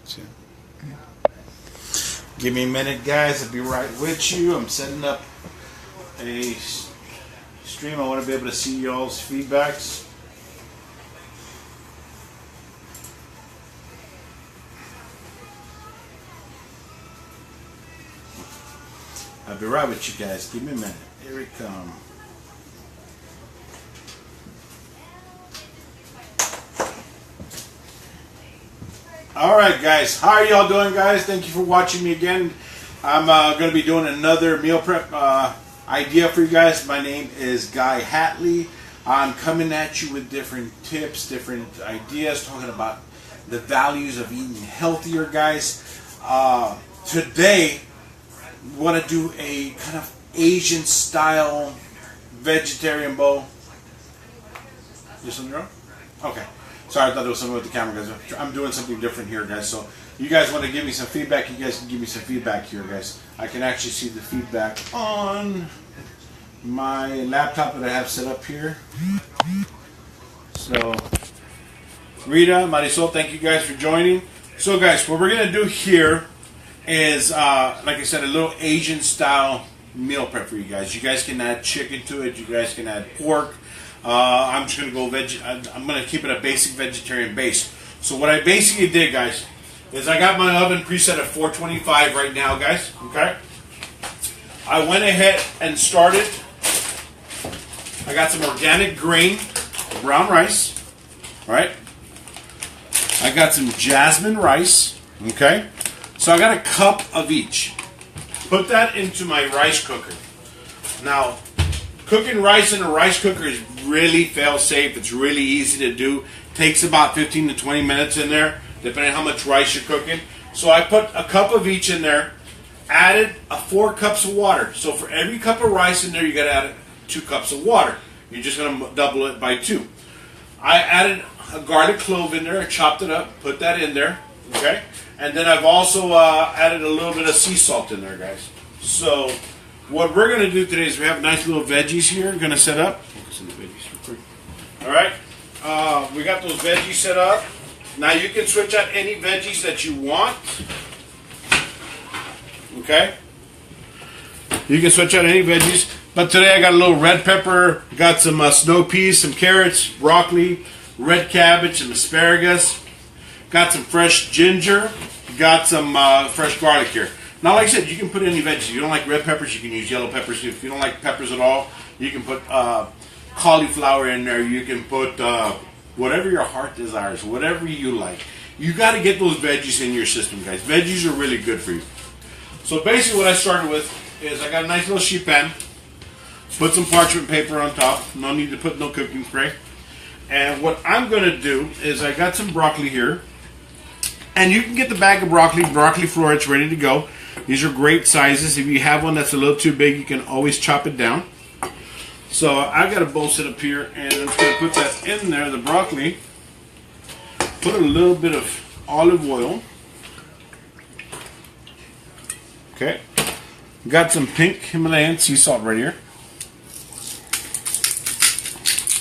See? Give me a minute, guys. I'll be right with you. I'm setting up a stream. I want to be able to see y'all's feedbacks. I'll be right with you guys. Give me a minute. Here we come. Alright guys, how are y'all doing, guys? Thank you for watching me again. I'm going to be doing another meal prep idea for you guys. My name is Guy Hatley. I'm coming at you with different tips, different ideas, talking about the values of eating healthier, guys. Today, I want to do a kind of Asian style vegetarian bowl. This on your own? Okay. Sorry, I thought there was something with the camera, guys. I'm doing something different here, guys. So you guys want to give me some feedback, you guys can give me some feedback here, guys. I can actually see the feedback on my laptop that I have set up here. So, Rita, Marisol, thank you guys for joining. So, guys, what we're going to do here is, like I said, a little Asian style meal prep for you guys. You guys can add chicken to it. You guys can add pork. I'm just going to go I'm going to keep it a basic vegetarian base. So what I basically did, guys, is I got my oven preset at 425 right now, guys. Okay. I went ahead and started. I got some organic grain, brown rice. All right. I got some jasmine rice. Okay. So I got a cup of each. Put that into my rice cooker. Now, cooking rice in a rice cooker is really fail-safe. It's really easy to do. Takes about 15 to 20 minutes in there, depending on how much rice you're cooking. So I put a cup of each in there, added 4 cups of water. So for every cup of rice in there, you got to add 2 cups of water. You're just going to double it by 2. I added a garlic clove in there, I chopped it up, put that in there, okay? And then I've also added a little bit of sea salt in there, guys. So what we're going to do today is we have nice little veggies here. We're going to set up. All right. We got those veggies set up. Now you can switch out any veggies that you want. Okay. You can switch out any veggies. But today I got a little red pepper, got some snow peas, some carrots, broccoli, red cabbage, and asparagus. Got some fresh ginger. Got some fresh garlic here. Now, like I said, you can put any veggies. If you don't like red peppers, you can use yellow peppers. If you don't like peppers at all, you can put cauliflower in there. You can put whatever your heart desires, whatever you like. You got to get those veggies in your system, guys. Veggies are really good for you. So basically what I started with is I got a nice little sheet pan. Put some parchment paper on top. No need to put no cooking spray. And what I'm going to do is I got some broccoli here. And you can get the bag of broccoli florets ready to go. These are great sizes. If you have one that's a little too big, you can always chop it down. So I've got a bowl set up here, and I'm just going to put that in there, the broccoli. Put a little bit of olive oil. Okay. Got some pink Himalayan sea salt right here.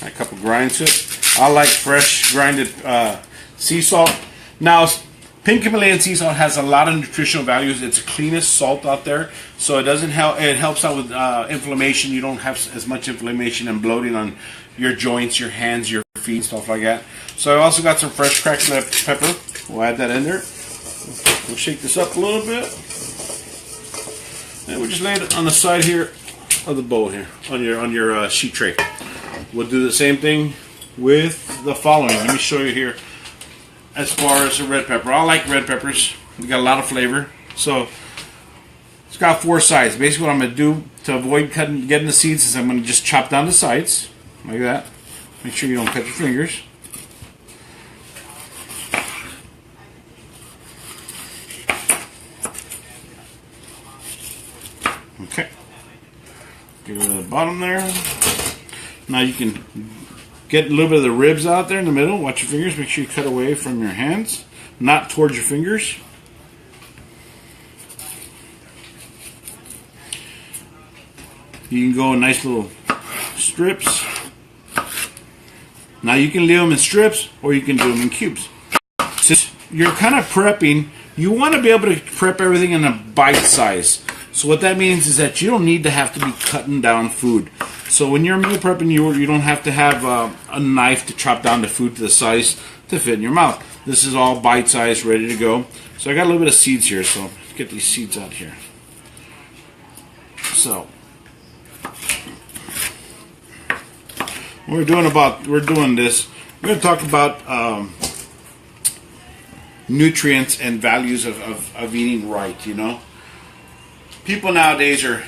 A couple grinds to it. I like fresh grinded sea salt. Now, pink Himalayan sea salt has a lot of nutritional values. It's the cleanest salt out there, so it doesn't help. It helps out with inflammation. You don't have as much inflammation and bloating on your joints, your hands, your feet, stuff like that. So I also got some fresh cracked pepper. We'll add that in there. We'll shake this up a little bit, and we'll just lay it on the side here of the bowl here on your sheet tray. We'll do the same thing with the following. Let me show you here. As far as the red pepper, I like red peppers. They got a lot of flavor. So it's got 4 sides. Basically, what I'm going to do to avoid getting the seeds is I'm going to just chop down the sides like that. Make sure you don't cut your fingers. Okay. Get rid of the bottom there. Now you can get a little bit of the ribs out there in the middle. Watch your fingers. Make sure you cut away from your hands, not towards your fingers. You can go in nice little strips. Now you can leave them in strips, or you can do them in cubes. since you're kind of prepping, you want to be able to prep everything in a bite size. So what that means is that you don't need to have to be cutting down food. So when you're meal prepping, you don't have to have a knife to chop down the food to the size to fit in your mouth. This is all bite size, ready to go. So I got a little bit of seeds here, so let's get these seeds out here. So we're doing this. We're going to talk about nutrients and values of eating right. You know, people nowadays are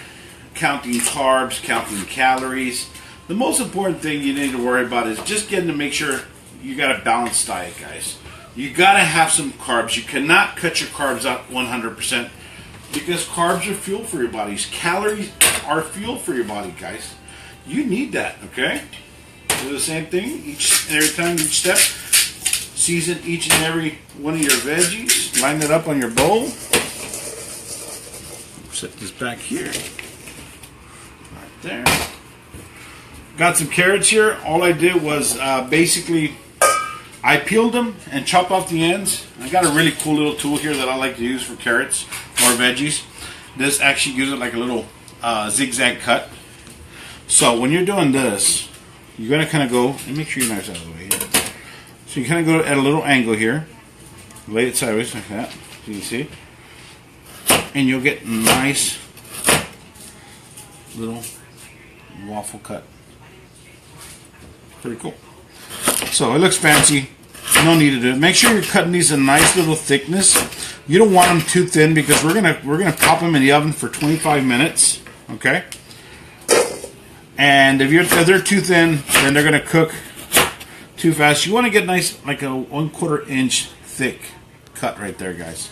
counting carbs, counting calories. The most important thing you need to worry about is just getting to make sure you got a balanced diet, guys. You got to have some carbs. You cannot cut your carbs out 100% because carbs are fuel for your bodies. Calories are fuel for your body, guys. You need that, okay? Do the same thing every time, each step. Season each and every one of your veggies. Line it up on your bowl. Set this back here. Right there. Got some carrots here. All I did was basically I peeled them and chopped off the ends. I got a really cool little tool here that I like to use for carrots or veggies. This actually gives it like a little zigzag cut. So when you're doing this, you're going to kind of go, and make sure your knife's out of the way here. So you kind of go at a little angle here. Lay it sideways like that, so you can see. And you'll get nice little waffle cut. Pretty cool. So it looks fancy. No need to do it. Make sure you're cutting these a nice little thickness. You don't want them too thin because we're gonna pop them in the oven for 25 minutes. Okay. And if they're too thin, then they're gonna cook too fast. You want to get nice, like a 1/4 inch thick cut right there, guys.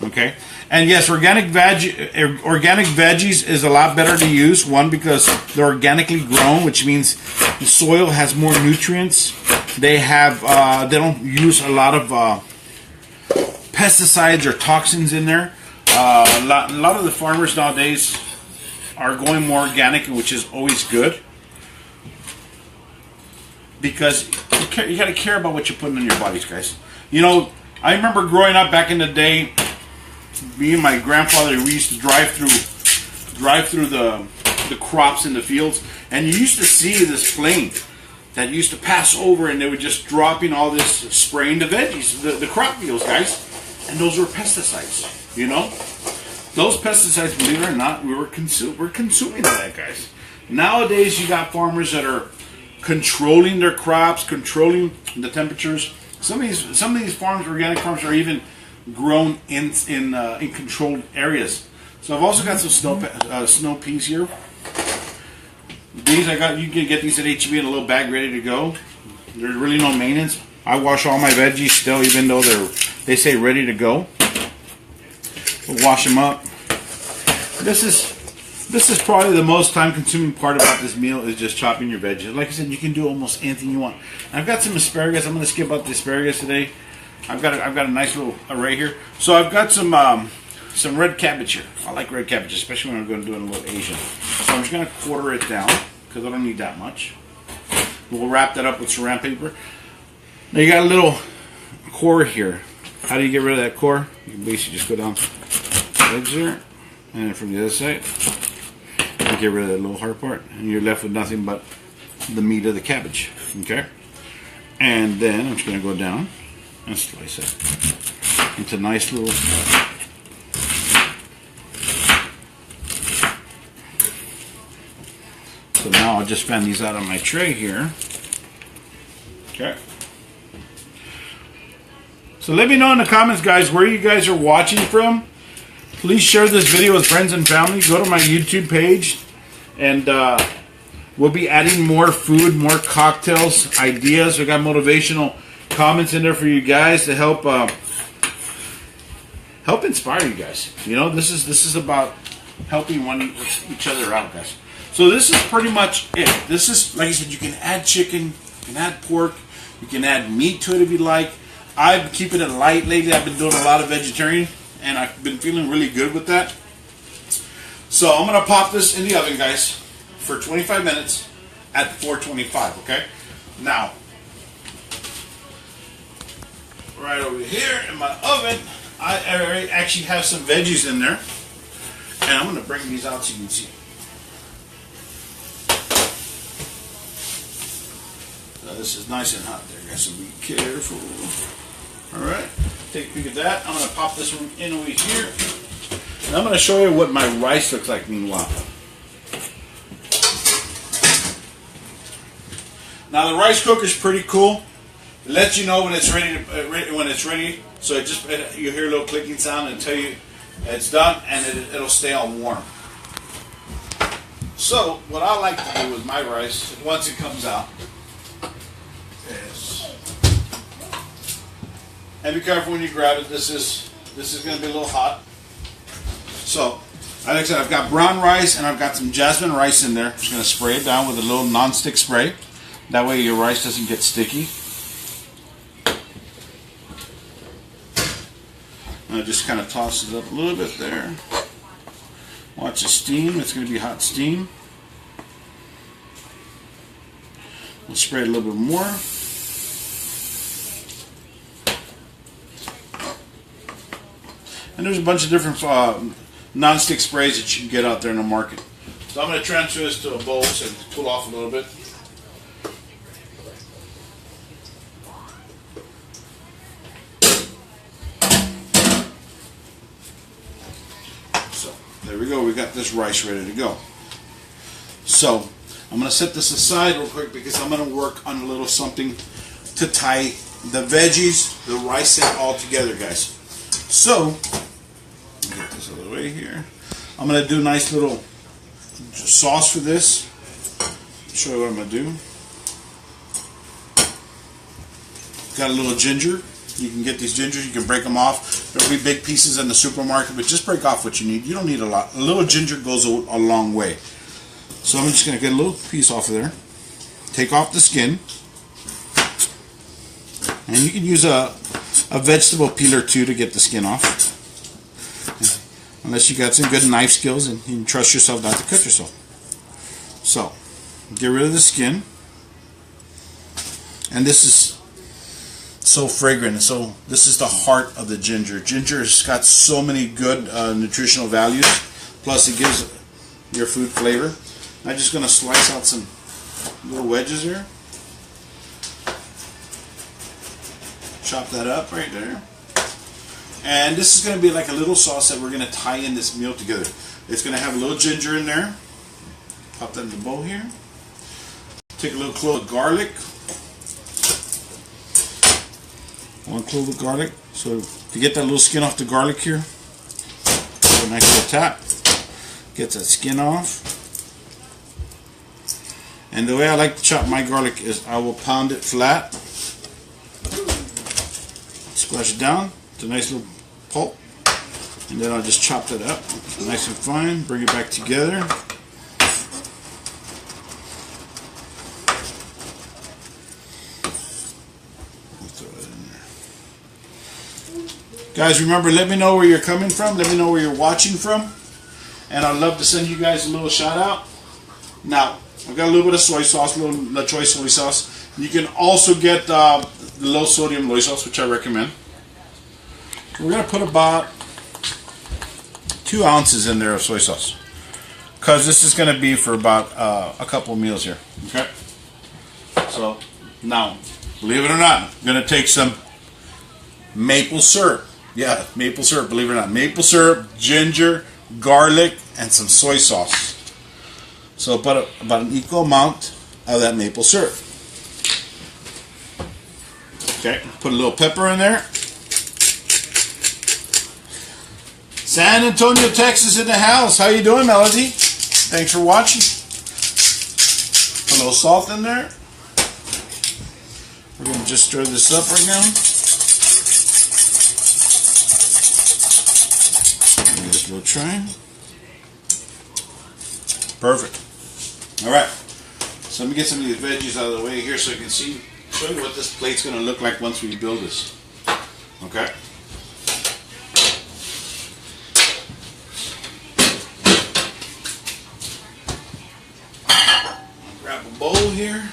Okay. And yes, organic veggies is a lot better to use. One, because they're organically grown, which means the soil has more nutrients. They don't use a lot of pesticides or toxins in there. A lot of the farmers nowadays are going more organic, which is always good, because you got to care about what you're putting in your bodies, guys. You know, I remember growing up back in the day. Me and my grandfather, we used to drive through the crops in the fields, and you used to see this plane that used to pass over, and they were just dropping all this, spraying the veggies, the crop fields, guys, and those were pesticides. You know, those pesticides, believe it or not, we're consuming that, guys. Nowadays, you got farmers that are controlling their crops, controlling the temperatures. Some of these farms, organic farms, are even grown in controlled areas. So I've also got some snow peas here. These you can get these at HEB in a little bag ready to go. There's really no maintenance. I wash all my veggies still, even though they say ready to go. We'll wash them up. This is probably the most time-consuming part about this meal, is just chopping your veggies. Like I said, you can do almost anything you want. And I've got some asparagus. I'm going to skip out the asparagus today. I've got a nice little array here. So I've got some red cabbage here. I like red cabbage, especially when I'm going to do it a little Asian. So I'm just going to quarter it down because I don't need that much. We'll wrap that up with saran paper. Now you got a little core here. How do you get rid of that core? You can basically just go down the edge there, and then from the other side, you get rid of that little hard part, and you're left with nothing but the meat of the cabbage. Okay, and then I'm just going to go down and slice it into nice little. So now I'll just fan these out on my tray here. Okay. So let me know in the comments, guys, where you guys are watching from. Please share this video with friends and family. Go to my YouTube page, and we'll be adding more food, more cocktails, ideas. I got motivational comments in there for you guys to help inspire you guys. You know, this is about helping each other out, guys. So this is pretty much it. This is, like I said, you can add chicken, you can add pork, you can add meat to it if you like. I'm keeping it light lately. I've been doing a lot of vegetarian, and I've been feeling really good with that. So I'm going to pop this in the oven, guys, for 25 minutes at 425, okay? Now, right over here in my oven. I actually have some veggies in there, and I'm going to bring these out so you can see. Now this is nice and hot there, guys, so be careful. All right, take a peek at that. I'm going to pop this one in over here, and I'm going to show you what my rice looks like meanwhile. Now the rice cooker is pretty cool. It lets you know when it's ready. So it just you hear a little clicking sound and tell you it's done, and it'll stay on warm. So what I like to do with my rice once it comes out is, and be careful when you grab it. This is going to be a little hot. So like I said, I've got brown rice and I've got some jasmine rice in there. I'm just going to spray it down with a little non-stick spray. That way your rice doesn't get sticky. And I just kind of toss it up a little bit there. Watch the steam. It's going to be hot steam. We'll spray it a little bit more. And there's a bunch of different non-stick sprays that you can get out there in the market. So I'm going to transfer this to a bowl so it can cool off a little bit. There we go, we got this rice ready to go. So, I'm going to set this aside real quick because I'm going to work on a little something to tie the veggies, the rice, and all together, guys. So, get this out of the way here. I'm going to do a nice little sauce for this. Show you what I'm going to do. Got a little ginger. You can get these gingers, you can break them off. There'll be big pieces in the supermarket, but just break off what you need. You don't need a lot. A little ginger goes a long way. So I'm just going to get a little piece off of there. Take off the skin. And you can use a vegetable peeler too to get the skin off. Unless you got some good knife skills and you can trust yourself not to cut yourself. So, get rid of the skin. And this is so fragrant. So this is the heart of the ginger. Ginger has got so many good nutritional values. Plus it gives your food flavor. I'm just going to slice out some little wedges here. Chop that up right there. And this is going to be like a little sauce that we're going to tie in this meal together. It's going to have a little ginger in there. Pop that in the bowl here. Take a little clove of garlic. 1 clove of garlic. So to get that little skin off the garlic here, a nice little tap. Gets that skin off. And the way I like to chop my garlic is I will pound it flat. Splash it down to a nice little pulp. And then I'll just chop that up nice and fine. Bring it back together. Guys, remember, let me know where you're coming from. Let me know where you're watching from. And I'd love to send you guys a little shout out. Now, I've got a little bit of soy sauce, a little La Choice soy sauce. You can also get the low sodium soy sauce, which I recommend. We're going to put about 2 ounces in there of soy sauce. Because this is going to be for about a couple meals here. Okay? So, now, believe it or not, I'm going to take some maple syrup. Yeah, maple syrup, believe it or not. Maple syrup, ginger, garlic, and some soy sauce. So about an equal amount of that maple syrup. Okay, put a little pepper in there. San Antonio, Texas in the house. How you doing, Melody? Thanks for watching. Put a little salt in there. We're going to just stir this up right now. We'll try. Perfect. Alright. So let me get some of these veggies out of the way here so I can show you what this plate's going to look like once we build this. Okay. Grab a bowl here.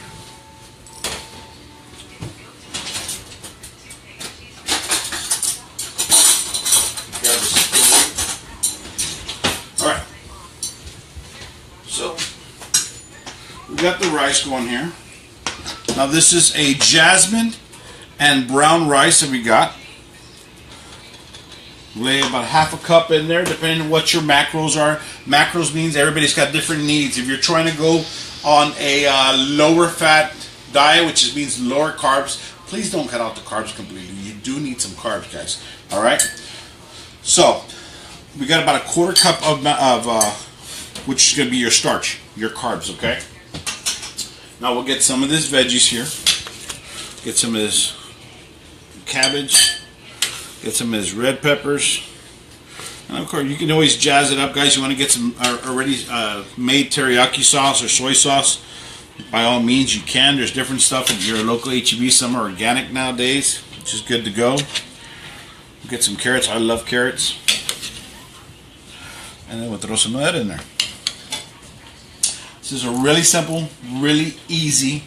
got the rice going here. Now this is a jasmine and brown rice that we got. Lay about half a cup in there, depending on what your macros are. Macros means everybody's got different needs. If you're trying to go on a lower fat diet, which means lower carbs, please don't cut out the carbs completely. You do need some carbs, guys. All right. So we got about a quarter cup of which is going to be your starch, your carbs. Okay. Now we'll get some of this veggies here. Get some of this cabbage. Get some of this red peppers. And of course, you can always jazz it up, guys. You want to get some already made teriyaki sauce or soy sauce. By all means, you can. There's different stuff at your local HEB. Some are organic nowadays, which is good to go. Get some carrots. I love carrots. And then we'll throw some of that in there. This is a really simple, really easy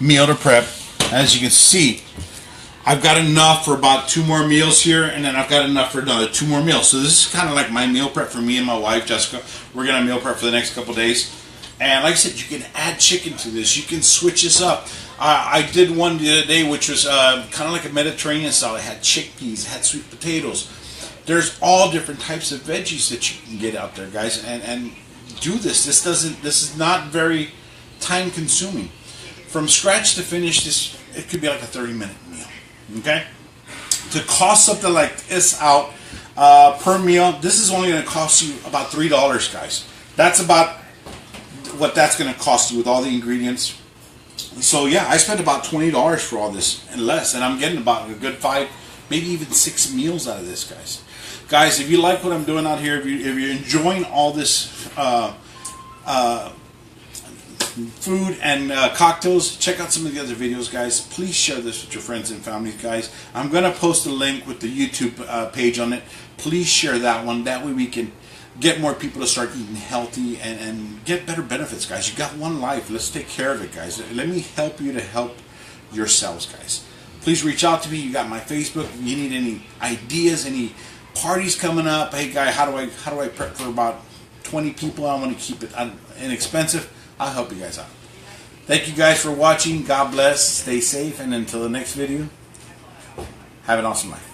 meal to prep. As you can see, I've got enough for about 2 more meals here, and then I've got enough for another 2 more meals. So this is kind of like my meal prep for me and my wife, Jessica. We're going to meal prep for the next couple days. And like I said, you can add chicken to this. You can switch this up. I did one the other day, which was kind of like a Mediterranean style. It had chickpeas, it had sweet potatoes. There's all different types of veggies that you can get out there, guys. And do this. This is not very time consuming. From scratch to finish, it could be like a 30-minute meal. Okay? To cost something like this out per meal, this is only going to cost you about $3, guys. That's about what that's going to cost you with all the ingredients. So yeah, I spent about $20 for all this and less, and I'm getting about a good 5, maybe even 6 meals out of this, guys. Guys, if you like what I'm doing out here, if you're enjoying all this food and cocktails, check out some of the other videos, guys. Please share this with your friends and family, guys. I'm going to post a link with the YouTube page on it. Please share that one. That way we can get more people to start eating healthy and get better benefits, guys. You got one life. Let's take care of it, guys. Let me help you to help yourselves, guys. Please reach out to me. You got my Facebook. If you need any ideas, any parties coming up, hey, guy, how do I prep for about 20 people? I want to keep it inexpensive. I'll help you guys out. Thank you guys for watching. God bless. Stay safe. And until the next video, have an awesome life.